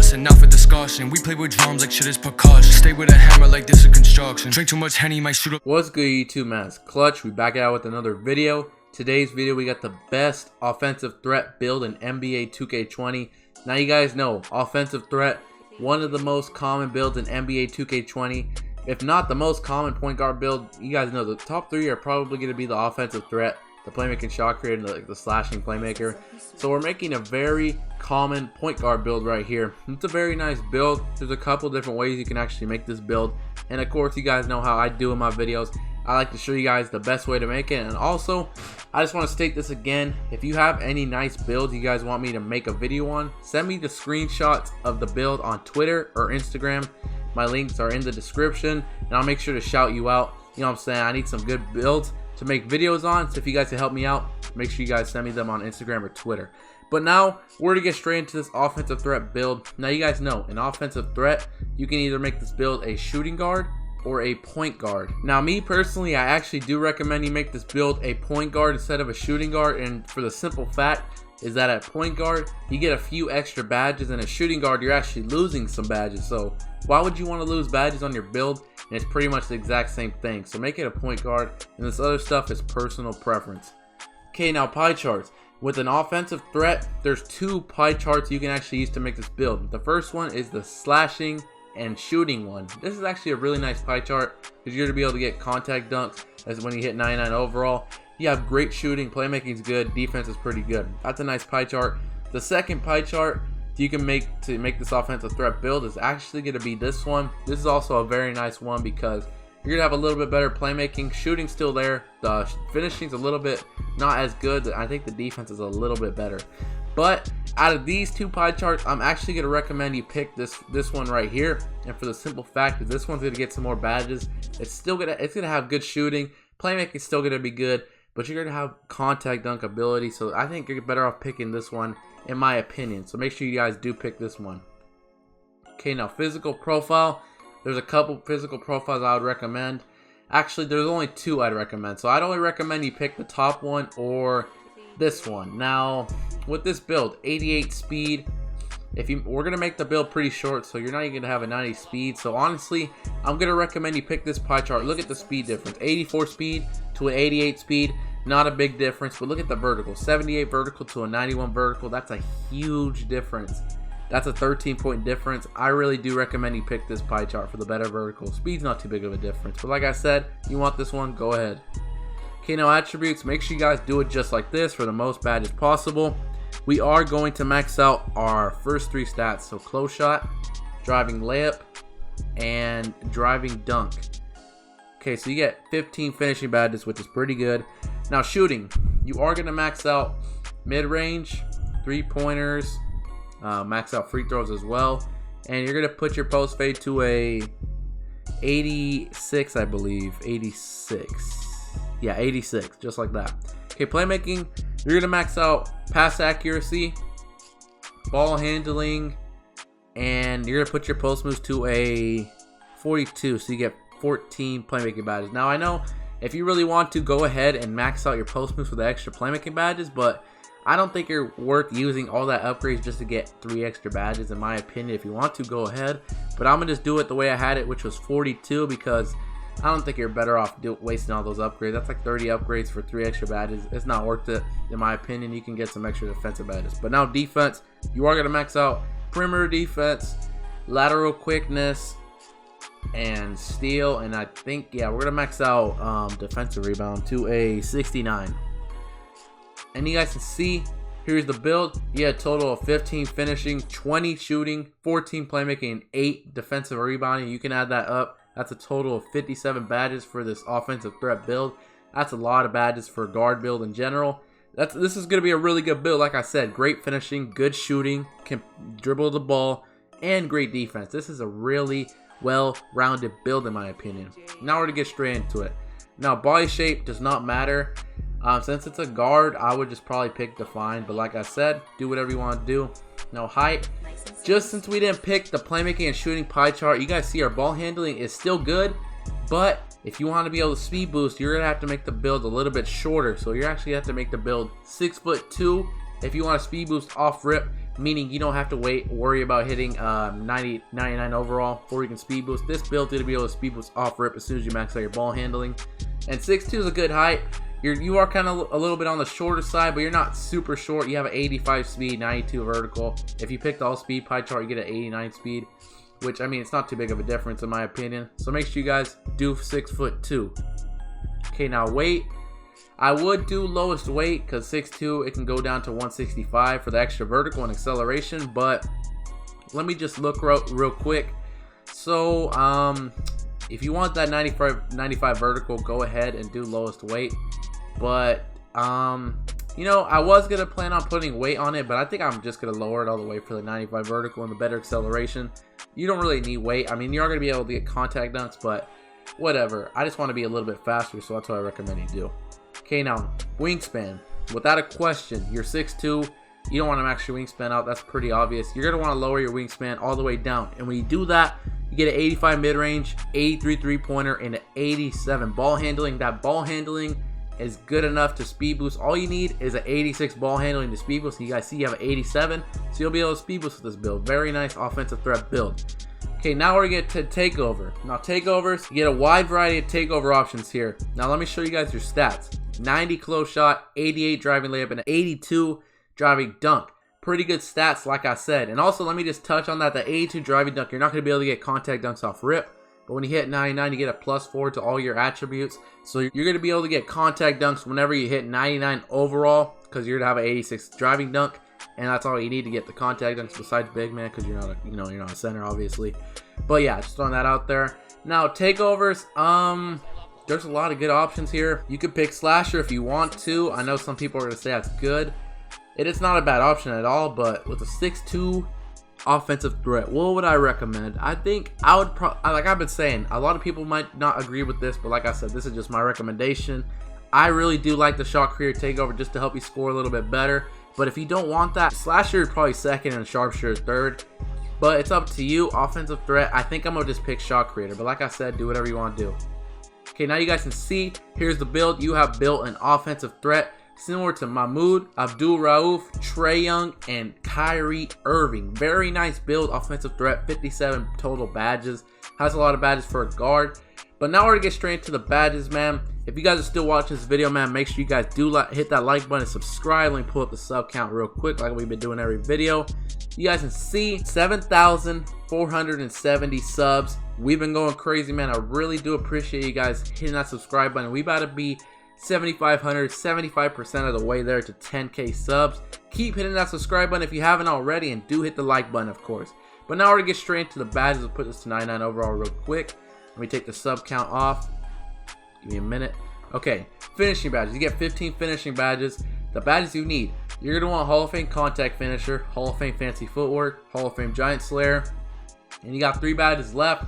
lesson, not for discussion. We play with drums like shit is percussion. Stay with a hammer like this is construction. Drink too much Henny, might shoot up. What's good, YouTube, man? It's Clutch. We back out with another video. Today's video, we got the best offensive threat build in NBA 2K20. Now you guys know, offensive threat, one of the most common builds in NBA 2K20. If not the most common point guard build, you guys know the top three are probably going to be the offensive threat, the playmaking shot creator, and the slashing playmaker. So we're making a very common point guard build right here. It's a very nice build. There's a couple different ways you can actually make this build, and of course you guys know how I do in my videos. I like to show you guys the best way to make it. And also, I just want to state this again, if you have any nice builds you guys want me to make a video on, send me the screenshots of the build on Twitter or Instagram. My links are in the description, and I'll make sure to shout you out. You know what I'm saying? I need some good builds to make videos on, so if you guys can help me out, make sure you guys send me them on Instagram or Twitter. But now we're to get straight into this offensive threat build. Now you guys know, an offensive threat, you can either make this build a shooting guard or a point guard. Now me personally, I actually do recommend you make this build a point guard instead of a shooting guard, and for the simple fact is that at point guard you get a few extra badges, and a shooting guard you're actually losing some badges. So why would you want to lose badges on your build? And it's pretty much the exact same thing. So make it a point guard, and this other stuff is personal preference. Okay, now pie charts. With an offensive threat, there's two pie charts you can actually use to make this build. The first one is the slashing and shooting one. This is actually a really nice pie chart because you're going to be able to get contact dunks as when you hit 99 overall. You have great shooting, playmaking is good, defense is pretty good. That's a nice pie chart. The second pie chart you can make to make this offensive threat build is actually going to be this one. This is also a very nice one because you're going to have a little bit better playmaking. Shooting still there. The finishing's a little bit not as good. I think the defense is a little bit better. But out of these two pie charts, I'm actually going to recommend you pick this one right here. And for the simple fact that this one's going to get some more badges. It's going to have good shooting. Playmaking is still going to be good, but you're going to have contact dunk ability. So I think you're better off picking this one, in my opinion. So make sure you guys do pick this one. Okay, now physical profile. There's a couple physical profiles I would recommend. Actually, there's only two I'd recommend. So I'd only recommend you pick the top one or this one. Now, with this build, 88 speed. We're gonna make the build pretty short, so you're not even gonna have a 90 speed. So honestly, I'm gonna recommend you pick this pie chart. Look at the speed difference. 84 speed to an 88 speed. Not a big difference, but look at the vertical. 78 vertical to a 91 vertical. That's a huge difference. That's a 13-point difference. I really do recommend you pick this pie chart for the better vertical. Speed's not too big of a difference, but like I said, you want this one, go ahead. Okay, now attributes. Make sure you guys do it just like this for the most badges possible. We are going to max out our first three stats. So close shot, driving layup, and driving dunk. Okay, so you get 15 finishing badges, which is pretty good. Now shooting, you are going to max out mid-range, three-pointers, max out free throws as well, and you're going to put your post fade to a 86, I believe. 86. Yeah, 86, just like that. Okay, playmaking, you're going to max out pass accuracy, ball handling, and you're going to put your post moves to a 42, so you get 14 playmaking badges. Now, I know if you really want to, go ahead and max out your post moves for the extra playmaking badges, but I don't think you're worth using all that upgrades just to get 3 extra badges, in my opinion. If you want to, go ahead, but I'm going to just do it the way I had it, which was 42, because I don't think you're better off wasting all those upgrades. That's like 30 upgrades for 3 extra badges. It's not worth it, in my opinion. You can get some extra defensive badges. But now defense, you are going to max out perimeter defense, lateral quickness, and steal. And I think, yeah, we're going to max out defensive rebound to a 69. And you guys can see, here's the build. You had a total of 15 finishing, 20 shooting, 14 playmaking, and 8 defensive rebounding. You can add that up. That's a total of 57 badges for this offensive threat build. That's a lot of badges for a guard build in general. This is going to be a really good build. Like I said, great finishing, good shooting, can dribble the ball, and great defense. This is a really well-rounded build in my opinion. Now we're to get straight into it. Now body shape does not matter. Since it's a guard, I would just probably pick define, but like I said, do whatever you want to do. Now height, just since we didn't pick the playmaking and shooting pie chart, you guys see our ball handling is still good, but if you want to be able to speed boost, you're gonna have to make the build a little bit shorter. So you actually have to make the build 6'2" if you want to speed boost off rip. meaning you don't have to worry about hitting 99 overall before you can speed boost. This build to be able to speed boost off rip as soon as you max out your ball handling. And 6'2 is a good height. You are kind of a little bit on the shorter side, but you're not super short. You have an 85 speed, 92 vertical. If you pick the all speed pie chart, you get an 89 speed, which, I mean, it's not too big of a difference in my opinion. So make sure you guys do 6'2". Okay, now weight. I would do lowest weight because 6'2", it can go down to 165 for the extra vertical and acceleration. But let me just look real quick. So, if you want that 95 vertical, go ahead and do lowest weight. But, you know, I was going to plan on putting weight on it, but I think I'm just going to lower it all the way for the 95 vertical and the better acceleration. You don't really need weight. I mean, you are going to be able to get contact dunks, but whatever. I just want to be a little bit faster, so that's what I recommend you do. Okay, now, wingspan. Without a question, you're 6'2". You don't want to max your wingspan out. That's pretty obvious. You're going to want to lower your wingspan all the way down. And when you do that, you get an 85 mid-range, 83 three-pointer, and an 87 ball handling. That ball handling is good enough to speed boost. All you need is an 86 ball handling to speed boost. And you guys see you have an 87, so you'll be able to speed boost with this build. Very nice offensive threat build. Okay, now we're going to get to takeover. Now takeovers, you get a wide variety of takeover options here. Now let me show you guys your stats. 90 close shot, 88 driving layup, and an 82 driving dunk. Pretty good stats, like I said. And also, let me just touch on that. The 82 driving dunk, you're not going to be able to get contact dunks off rip. But when you hit 99, you get a +4 to all your attributes. So you're going to be able to get contact dunks whenever you hit 99 overall, because you're going to have an 86 driving dunk. And that's all you need to get the contact dunks besides big man, because you're not you're not a center, obviously. But yeah, just throwing that out there. Now, takeovers, there's a lot of good options here. You could pick slasher if you want to. I know some people are going to say that's good. It is not a bad option at all, but with a 6'2" offensive threat, what would I recommend? I think I would like I've been saying, a lot of people might not agree with this, but like I said, this is just my recommendation. I really do like the shot creator takeover just to help you score a little bit better. But if you don't want that, slasher is probably second and sharpshooter third. But it's up to you. Offensive threat, I think I'm going to just pick shot creator. But like I said, do whatever you want to do. Okay, now you guys can see, here's the build. You have built an offensive threat similar to Mahmoud, Abdul Rauf, Trae Young, and Kyrie Irving. Very nice build, offensive threat, 57 total badges. Has a lot of badges for a guard. But now we're going to get straight into the badges, man. If you guys are still watching this video, man, make sure you guys do hit that like button, subscribe. Let me pull up the sub count real quick like we've been doing every video. You guys can see 7,470 subs. We've been going crazy, man. I really do appreciate you guys hitting that subscribe button. We about to be 7,500, 75% of the way there to 10K subs. Keep hitting that subscribe button if you haven't already, and do hit the like button, of course. But now we're going to get straight into the badges. We'll put this to 99 overall real quick. Let me take the sub count off. Give me a minute. Okay, finishing badges. You get 15 finishing badges. The badges you need. You're going to want Hall of Fame Contact Finisher, Hall of Fame Fancy Footwork, Hall of Fame Giant Slayer. And you got 3 badges left.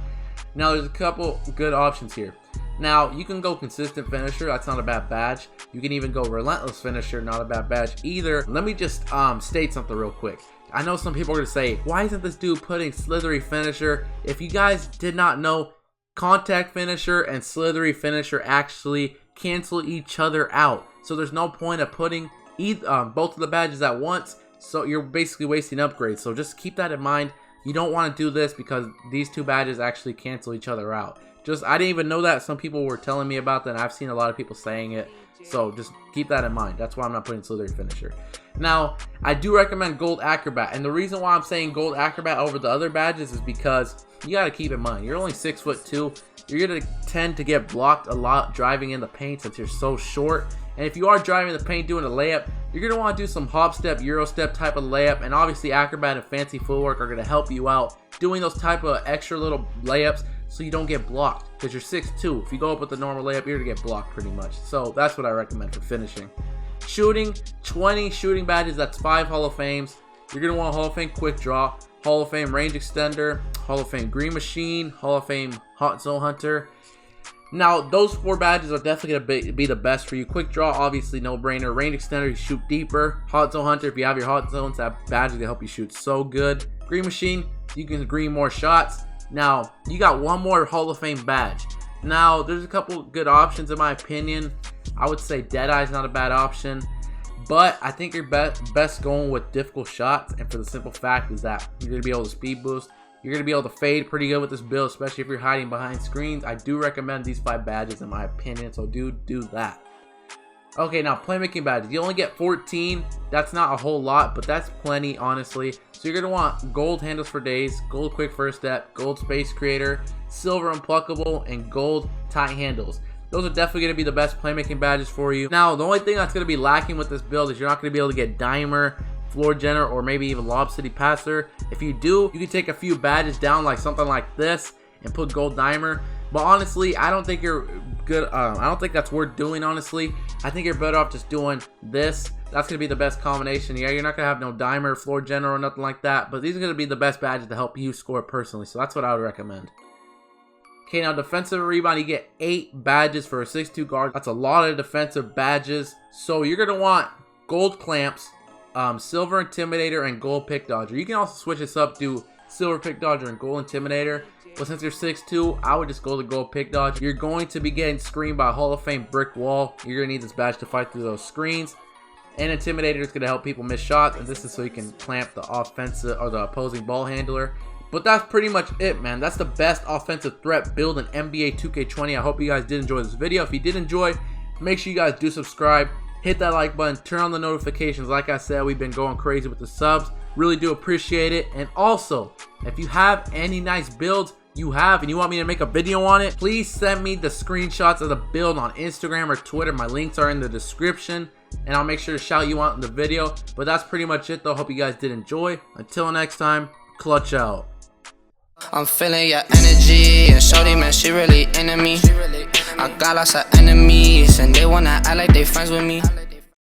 Now there's a couple good options here. Now you can go Consistent Finisher. That's not a bad badge. You can even go Relentless Finisher. Not a bad badge either. Let me just state something real quick. I know some people are going to say, why isn't this dude putting Slithery Finisher? If you guys did not know, Contact Finisher and Slithery Finisher actually cancel each other out. So there's no point of putting both of the badges at once. So you're basically wasting upgrades. So just keep that in mind. You don't want to do this because these 2 badges actually cancel each other out. I didn't even know that. Some people were telling me about that, and I've seen a lot of people saying it. So just keep that in mind. That's why I'm not putting Slithery Finisher. Now, I do recommend Gold Acrobat. And the reason why I'm saying Gold Acrobat over the other badges is because you got to keep in mind, you're only 6'2". You're going to tend to get blocked a lot driving in the paint since you're so short. And if you are driving the paint doing a layup, you're going to want to do some hop step, Euro step type of layup. And obviously Acrobat and Fancy Footwork are going to help you out doing those type of extra little layups so you don't get blocked. Because you're 6'2". If you go up with the normal layup, you're going to get blocked pretty much. So that's what I recommend for finishing. Shooting, 20 shooting badges. That's 5 Hall of Fames. You're going to want Hall of Fame Quick Draw, Hall of Fame Range Extender, Hall of Fame Green Machine, Hall of Fame Hot Zone Hunter. Now, those 4 badges are definitely going to be the best for you. Quick Draw, obviously no-brainer. Range Extender, you shoot deeper. Hot Zone Hunter, if you have your Hot Zones, that badge is going to help you shoot so good. Green Machine, you can green more shots. Now, you got one more Hall of Fame badge. Now, there's a couple good options in my opinion. I would say Deadeye's not a bad option. but I think you're best going with difficult shots, and for the simple fact is that you're going to be able to speed boost. You're going to be able to fade pretty good with this build, especially if you're hiding behind screens. I do recommend these 5 badges in my opinion, so do that. Okay, now playmaking badges. You only get 14. That's not a whole lot, but that's plenty, honestly. So you're going to want gold handles for days, gold quick first step, gold space creator, silver unpluckable, and gold tight handles. Those are definitely going to be the best playmaking badges for you. Now, the only thing that's going to be lacking with this build is you're not going to be able to get dimer, floor general, or maybe even lob city passer. If you do, you can take a few badges down like something like this and put gold dimer. But honestly, I don't think you're good. I don't think that's worth doing, honestly. I think you're better off just doing this. That's going to be the best combination. Yeah, you're not going to have no dimer, floor general, or nothing like that. But these are going to be the best badges to help you score personally. So that's what I would recommend. Okay, now defensive rebound, you get 8 badges for a 6'2 guard. That's a lot of defensive badges. So you're going to want gold clamps, silver intimidator, and gold pick dodger. You can also switch this up to silver pick dodger and gold intimidator. But since you're 6'2", I would just go to gold pick dodge. You're going to be getting screened by a Hall of Fame brick wall. You're going to need this badge to fight through those screens. And intimidator is going to help people miss shots. And this is so you can clamp the offensive or the opposing ball handler. But that's pretty much it, man. That's the best offensive threat build in NBA 2K20. I hope you guys did enjoy this video. If you did enjoy, make sure you guys do subscribe. Hit that like button. Turn on the notifications. Like I said, we've been going crazy with the subs. Really do appreciate it. And also, if you have any nice builds and you want me to make a video on it, please send me the screenshots of the build on Instagram or Twitter. My links are in the description. And I'll make sure to shout you out in the video. But that's pretty much it, though. Hope you guys did enjoy. Until next time, clutch out. I'm feeling your energy, and shorty, man, she really into me. I got lots of enemies, and they wanna act like they friends with me.